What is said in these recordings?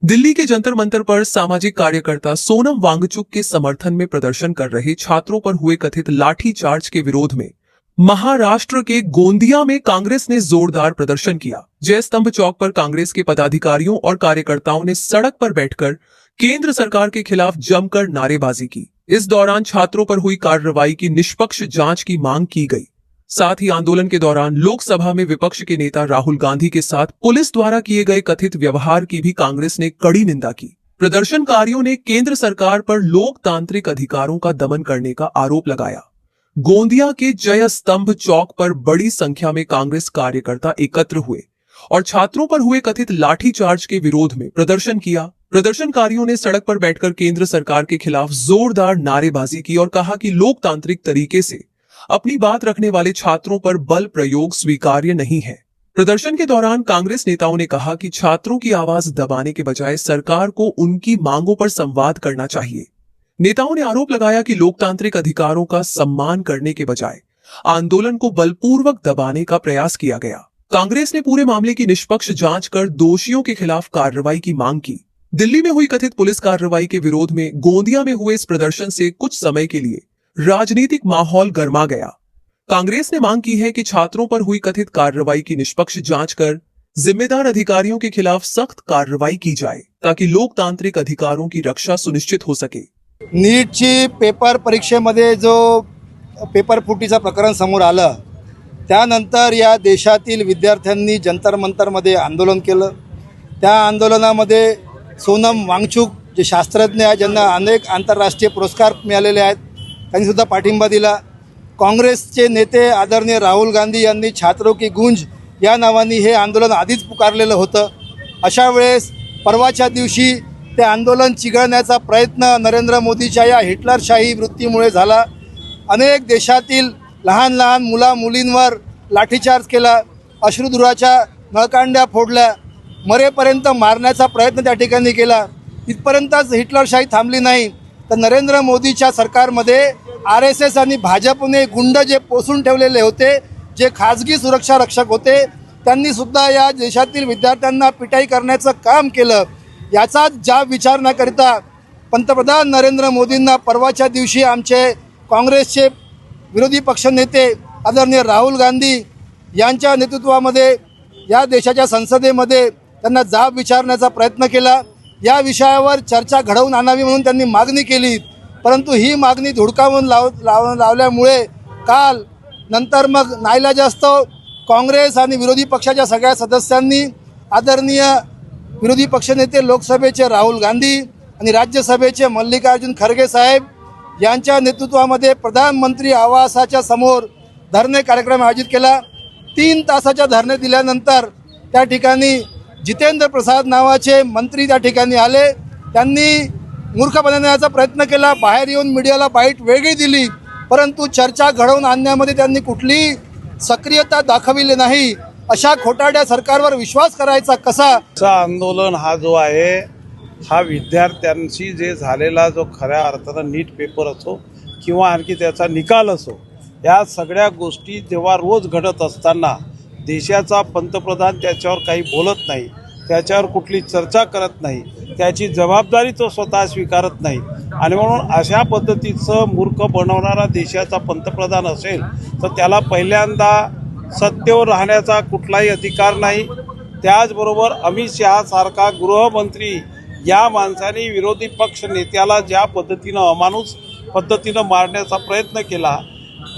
दिल्ली के जंतर मंतर पर सामाजिक कार्यकर्ता सोनम वांगचुक के समर्थन में प्रदर्शन कर रहे छात्रों पर हुए कथित लाठीचार्ज के विरोध में महाराष्ट्र के गोंदिया में कांग्रेस ने जोरदार प्रदर्शन किया। जय स्तंभ चौक पर कांग्रेस के पदाधिकारियों और कार्यकर्ताओं ने सड़क पर बैठकर केंद्र सरकार के खिलाफ जमकर नारेबाजी की। इस दौरान छात्रों पर हुई कार्रवाई की निष्पक्ष जांच की मांग की गई। साथ ही आंदोलन के दौरान लोकसभा में विपक्ष के नेता राहुल गांधी के साथ पुलिस द्वारा किए गए कथित व्यवहार की भी कांग्रेस ने कड़ी निंदा की। प्रदर्शनकारियों ने केंद्र सरकार पर लोकतांत्रिक अधिकारों का दमन करने का आरोप लगाया। गोंदिया के जय स्तंभ चौक पर बड़ी संख्या में कांग्रेस कार्यकर्ता एकत्र हुए और छात्रों पर हुए कथित लाठीचार्ज के विरोध में प्रदर्शन किया। प्रदर्शनकारियों ने सड़क पर बैठकर केंद्र सरकार के खिलाफ जोरदार नारेबाजी की और कहा कि लोकतांत्रिक तरीके से अपनी बात रखने वाले छात्रों पर बल प्रयोग स्वीकार्य नहीं है। प्रदर्शन के दौरान कांग्रेस नेताओं ने कहा कि छात्रों की आवाज दबाने के बजाय सरकार को उनकी मांगों पर संवाद करना चाहिए। नेताओं ने आरोप लगाया कि लोकतांत्रिक अधिकारों का सम्मान करने के बजाय आंदोलन को बलपूर्वक दबाने का प्रयास किया गया। कांग्रेस ने पूरे मामले की निष्पक्ष जांच कर दोषियों के खिलाफ कार्रवाई की मांग की। दिल्ली में हुई कथित पुलिस कार्रवाई के विरोध में गोंदिया में हुए इस प्रदर्शन से कुछ समय के लिए राजनीतिक माहौल गर्मा गया। कांग्रेस ने मांग की है कि छात्रों पर हुई कथित कार्रवाई की निष्पक्ष जांच कर जिम्मेदार अधिकारियों के खिलाफ सख्त कार्रवाई की जाए ताकि लोकतांत्रिक अधिकारों की रक्षा सुनिश्चित हो सके। नीटची पेपर परीक्षेमध्ये जो पेपर फुटीचं प्रकरण समोर आलं त्यानंतर या देशातील विद्यार्थ्यांनी जंतर मंतरमध्ये आंदोलन केलं। त्या आंदोलनामध्ये सोनम वांगचुक जे शास्त्रज्ञ आहेत ज्यांना अनेक आंतरराष्ट्रीय पुरस्कार मिळालेले आहेत त्यांनी सुद्धा पाठिंबा दिला। काँग्रेसचे नेते आदरणीय राहुल गांधी यांनी छात्रों की गूंज या नावाने हे आंदोलन आधीच पुकारलेलं होतं। अशा वेळेस परवाच्या दिवशी ते आंदोलन चिघळण्याचा प्रयत्न नरेंद्र मोदीच्या या हिटलरशाही वृत्तीमुळे झाला। अनेक देशातील लहान लहान मुला मुलींवर लाठीचार्ज केला, अश्रुधुराच्या नळकांड्या फोडल्या, मरेपर्यंत मारण्याचा प्रयत्न त्या ठिकाणी केला। इथपर्यंतच हिटलरशाही थांबली नाही तर नरेंद्र मोदीच्या सरकारमध्ये RSS आणि भाजपने गुंड जे पोसून ठेवलेले होते, जे खाजगी सुरक्षा रक्षक होते, त्यांनी सुद्धा या देशातील विद्यार्थ्यांना पिटाई करण्याचं काम केलं। याचा जाब विचारण्याकरिता पंतप्रधान नरेंद्र मोदींना परवाच्या दिवशी आमचे काँग्रेसचे विरोधी पक्षनेते आदरणीय राहुल गांधी यांच्या नेतृत्वामध्ये या देशाच्या संसदेमध्ये त्यांना जाब विचारण्याचा प्रयत्न केला। या विषयावर चर्चा घडवून आणावी म्हणून त्यांनी मागणी केली, परंतु ही मागणी धुडकावून लावल्यामुळे काल नंतर मग नाईलाजास्तव काँग्रेस आणि विरोधी पक्षाच्या सगळ्या सदस्यांनी आदरणीय विरोधी पक्षनेते लोकसभेचे राहुल गांधी आणि राज्यसभेचे मल्लिकार्जुन खरगे साहेब यांच्या नेतृत्वामध्ये प्रधानमंत्री आवासाच्या समोर धरणे कार्यक्रम आयोजित केला। 3 तासाच्या धरणे दिल्यानंतर त्या ठिकाणी जितेंद्र प्रसाद नावाचे मंत्री त्या ठिकाणी आले। त्यांनी मूर्ख बनवण्याचा प्रयत्न केला, बाहेर येऊन मीडियाला बाईट वेगळी दिली, परंतु चर्चा घडवून आणण्यामध्ये त्यांनी कुठलीही सक्रियता दाखविली नाही। अशा खोटारड्या सरकारवर विश्वास करायचा कसा? आंदोलन हा जो आहे हा विद्यार्थ्यांशी जे झालेला जो खऱ्या अर्थानं नीट पेपर असो किंवा आणखी त्याचा निकाल असो, या सगळ्या गोष्टी जेव्हा रोज घडत असताना देशाचा पंतप्रधान त्याच्यावर काही बोलत नाही, त्याच्यावर कुठली चर्चा करत नाही, त्याची जबाबदारी तो स्वतः स्वीकारत नाही आणि म्हणून अशा पद्धतीचं मूर्ख बनवणारा देशाचा पंतप्रधान असेल तर त्याला पहिल्यांदा सत्तेवर राहण्याचा कुठलाही अधिकार नाही। त्याचबरोबर अमित शहासारखा गृहमंत्री या माणसाने विरोधी पक्ष नेत्याला ज्या पद्धतीनं अमानुष पद्धतीनं मारण्याचा प्रयत्न केला,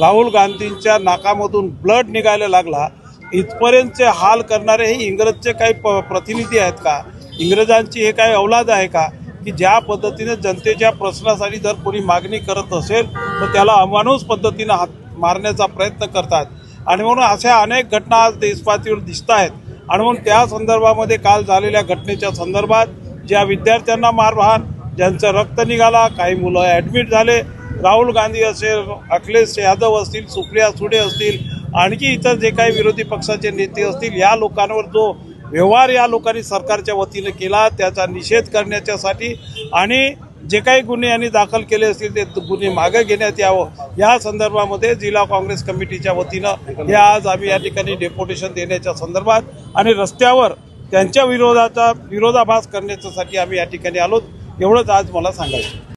राहुल गांधींच्या नाकामधून ब्लड निघायला लागला, इथपर्यंतचे हाल करणारे हे इंग्रजचे काही प्रतिनिधी आहेत का? इंग्रजांची हे काही औलाद आहे का की ज्या पद्धतीने जनतेच्या प्रश्नासाठी जर कोणी मागणी करत असेल तर त्याला अमानुष पद्धतीनं मारण्याचा प्रयत्न करतात आणि म्हणून अशा अनेक घटना आज देशपातळीवर दिसत आहेत। आणि म्हणून त्या संदर्भामध्ये काल झालेल्या घटनेच्या संदर्भात ज्या विद्यार्थ्यांना मारहाण, ज्यांचं रक्त निघाला, काही मुलं ॲडमिट झाले, राहुल गांधी असेल, अखिलेश यादव असतील, सुप्रिया सुळे असतील, आणखी इतर जे काही विरोधी पक्षाचे नेते असतील, या लोकांवर जो व्यवहार या लोकांनी सरकारच्या वतीने केला त्याचा निषेध करण्याच्यासाठी आणि जे काही गुन्हे यांनी दाखल केले असतील ते गुन्हे मागे घेण्यात यावं या संदर्भामध्ये जिल्हा काँग्रेस कमिटीच्या वतीनं हे आज आम्ही या ठिकाणी डेप्युटेशन देण्याच्या संदर्भात आणि रस्त्यावर त्यांच्या विरोधाभास करण्यासाठी आम्ही या ठिकाणी आलो. एवढंच आज मला सांगायचं.